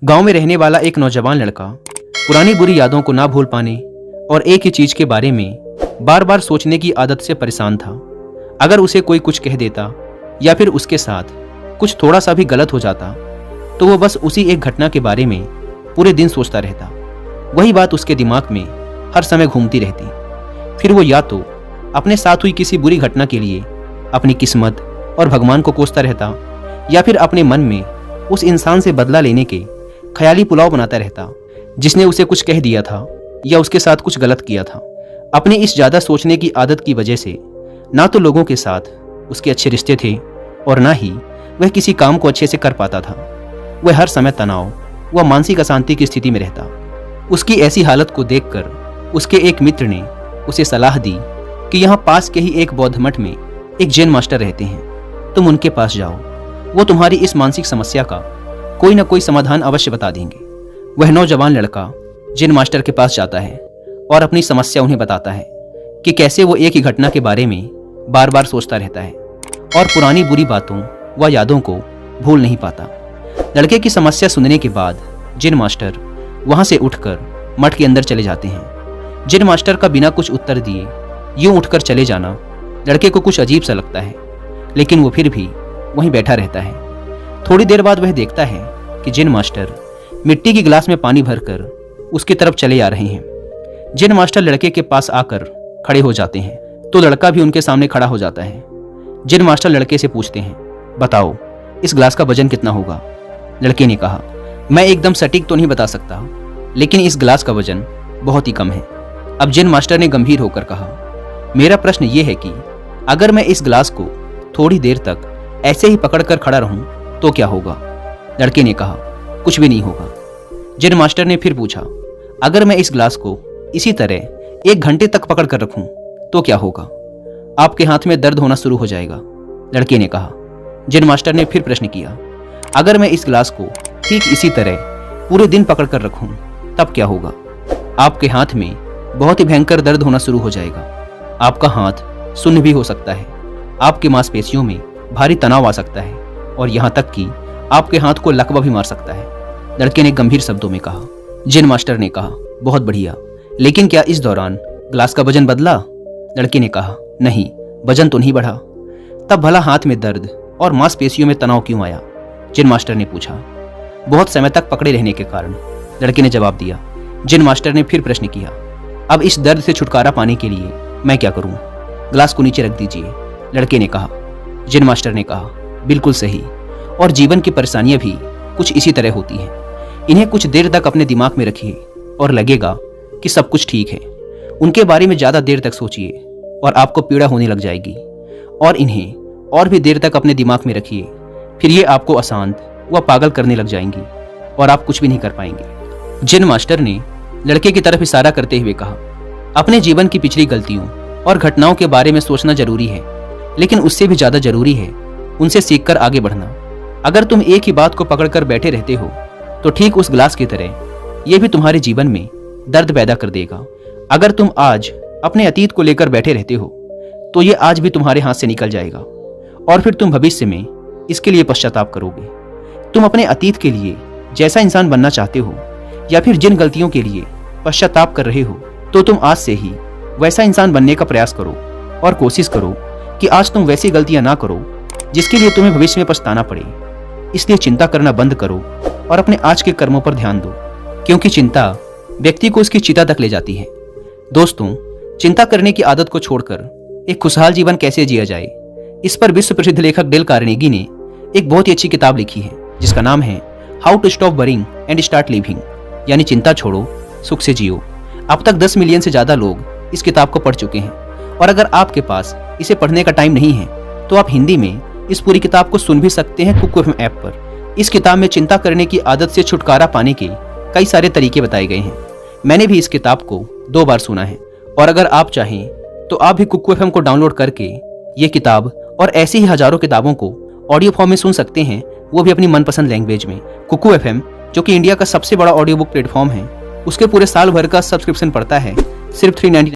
गांव में रहने वाला एक नौजवान लड़का पुरानी बुरी यादों को ना भूल पाने और एक ही चीज के बारे में बार बार सोचने की आदत से परेशान था। अगर उसे कोई कुछ कह देता या फिर उसके साथ कुछ थोड़ा सा भी गलत हो जाता तो वो बस उसी एक घटना के बारे में पूरे दिन सोचता रहता। वही बात उसके दिमाग में हर समय घूमती रहती। फिर वो या तो अपने साथ हुई किसी बुरी घटना के लिए अपनी किस्मत और भगवान को कोसता रहता या फिर अपने मन में उस इंसान से बदला लेने के ख्याली पुलाव बनाता रहता जिसने उसे कुछ कह दिया था या उसके साथ कुछ गलत किया था। अपनी इस ज़्यादा सोचने की आदत की वजह से ना तो लोगों के साथ उसके अच्छे रिश्ते थे और ना ही वह किसी काम को अच्छे से कर पाता था। वह हर समय तनाव व मानसिक अशांति की स्थिति में रहता। उसकी ऐसी हालत को देखकर उसके एक मित्र ने उसे सलाह दी कि यहाँ पास के ही एक बौद्ध मठ में एक जैन मास्टर रहते हैं, तुम उनके पास जाओ, वो तुम्हारी इस मानसिक समस्या का कोई ना कोई समाधान अवश्य बता देंगे। वह नौजवान लड़का जैन मास्टर के पास जाता है और अपनी समस्या उन्हें बताता है कि कैसे वो एक ही घटना के बारे में बार बार सोचता रहता है और पुरानी बुरी बातों व यादों को भूल नहीं पाता। लड़के की समस्या सुनने के बाद जैन मास्टर वहां से उठकर मठ के अंदर चले जाते हैं। जैन मास्टर का बिना कुछ उत्तर दिए यूं उठकर चले जाना लड़के को कुछ अजीब सा लगता है, लेकिन वो फिर भी वहीं बैठा रहता है। थोड़ी देर बाद वह देखता है कि जैन मास्टर मिट्टी की गिलास में पानी भरकर उसकी तरफ चले आ रहे हैं। जैन मास्टर लड़के के पास आकर खड़े हो जाते हैं तो लड़का भी उनके सामने खड़ा हो जाता है। जैन मास्टर लड़के से पूछते हैं, बताओ इस गिलास का वजन कितना होगा? लड़के ने कहा, मैं एकदम सटीक तो नहीं बता सकता, लेकिन इस गिलास का वजन बहुत ही कम है। अब जैन मास्टर ने गंभीर होकर कहा, मेरा प्रश्न ये है कि अगर मैं इस गिलास को थोड़ी देर तक ऐसे ही पकड़कर खड़ा रहूं तो क्या होगा? लड़के ने कहा, कुछ भी नहीं होगा। जैन मास्टर ने फिर पूछा, अगर मैं इस गिलास को इसी तरह 1 घंटे तक पकड़ कर रखूं तो क्या होगा? आपके हाथ में दर्द होना शुरू हो जाएगा। लड़के ने कहा। जैन मास्टर ने फिर प्रश्न किया, अगर मैं इस गिलास को ठीक इसी तरह पूरे दिन पकड़ कर रखूं तब क्या होगा? आपके हाथ में बहुत ही भयंकर दर्द होना शुरू हो जाएगा। आपका हाथ सुन्न भी हो सकता है, आपकी मांसपेशियों में भारी तनाव आ सकता है और यहाँ तक कि आपके हाथ को लकवा भी मार सकता है। लड़के ने गंभीर शब्दों में कहा। जैन मास्टर ने कहा, बहुत बढ़िया, लेकिन क्या इस दौरान गिलास का वजन बदला? लड़के ने कहा, नहीं, वजन तो नहीं बढ़ा। तब भला हाथ में दर्द और मांसपेशियों में तनाव क्यों आया? जैन मास्टर ने पूछा। बहुत समय तक पकड़े रहने के कारण, लड़के ने जवाब दिया। जैन मास्टर ने फिर प्रश्न किया, अब इस दर्द से छुटकारा पाने के लिए मैं क्या करूं? गिलास को नीचे रख दीजिए। लड़के ने कहा। जैन मास्टर ने कहा, बिल्कुल सही, और जीवन की परेशानियां भी कुछ इसी तरह होती हैं। इन्हें कुछ देर तक अपने दिमाग में रखिए और लगेगा कि सब कुछ ठीक है। उनके बारे में ज़्यादा देर तक सोचिए और आपको पीड़ा होने लग जाएगी, और इन्हें और भी देर तक अपने दिमाग में रखिए, फिर ये आपको अशांत व पागल करने लग जाएंगी और आप कुछ भी नहीं कर पाएंगे। जैन मास्टर ने लड़के की तरफ इशारा करते हुए कहा, अपने जीवन की पिछली गलतियों और घटनाओं के बारे में सोचना जरूरी है, लेकिन उससे भी ज़्यादा जरूरी है उनसे सीखकर आगे बढ़ना। अगर तुम एक ही बात को पकड़कर बैठे रहते हो तो ठीक उस गिलास की तरह ये भी तुम्हारे जीवन में दर्द पैदा कर देगा। अगर तुम आज अपने अतीत को लेकर बैठे रहते हो तो ये आज भी तुम्हारे हाथ से निकल जाएगा और फिर तुम भविष्य में इसके लिए पश्चाताप करोगे। तुम अपने अतीत के लिए जैसा इंसान बनना चाहते हो या फिर जिन गलतियों के लिए पश्चाताप कर रहे हो, तो तुम आज से ही वैसा इंसान बनने का प्रयास करो और कोशिश करो कि आज तुम वैसी गलतियां ना करो जिसके लिए तुम्हें भविष्य में पछताना पड़े। इसलिए चिंता करना बंद करो और अपने आज के कर्मों पर ध्यान दो, क्योंकि चिंता व्यक्ति को उसकी चिता तक ले जाती है। दोस्तों, चिंता करने की आदत को छोड़कर एक खुशहाल जीवन कैसे जिया जाए, इस पर विश्व प्रसिद्ध लेखक डेल कार्नेगी ने एक बहुत ही अच्छी किताब लिखी है जिसका नाम है how to stop worrying and start living, यानी चिंता छोड़ो, सुख से जियो। अब तक 10 मिलियन से ज्यादा लोग इस किताब को पढ़ चुके हैं, और अगर आपके पास इसे पढ़ने का टाइम नहीं है तो आप हिंदी में इस पूरी किताब को सुन भी सकते हैं कुकू एफएम ऐप पर। इस किताब में चिंता करने की आदत से छुटकारा पाने के कई सारे तरीके बताए गए हैं। मैंने भी इस किताब को 2 बार सुना है, और अगर आप चाहें तो आप भी कुकू एफएम को डाउनलोड करके ये किताब और ऐसी ही हजारों किताबों को ऑडियो फॉर्म में सुन सकते हैं, वो भी अपनी मनपसंद लैंग्वेज में। कुकू एफएम, जो कि इंडिया का सबसे बड़ा ऑडियो बुक प्लेटफॉर्म है, उसके पूरे साल भर का सब्सक्रिप्शन पड़ता है सिर्फ 399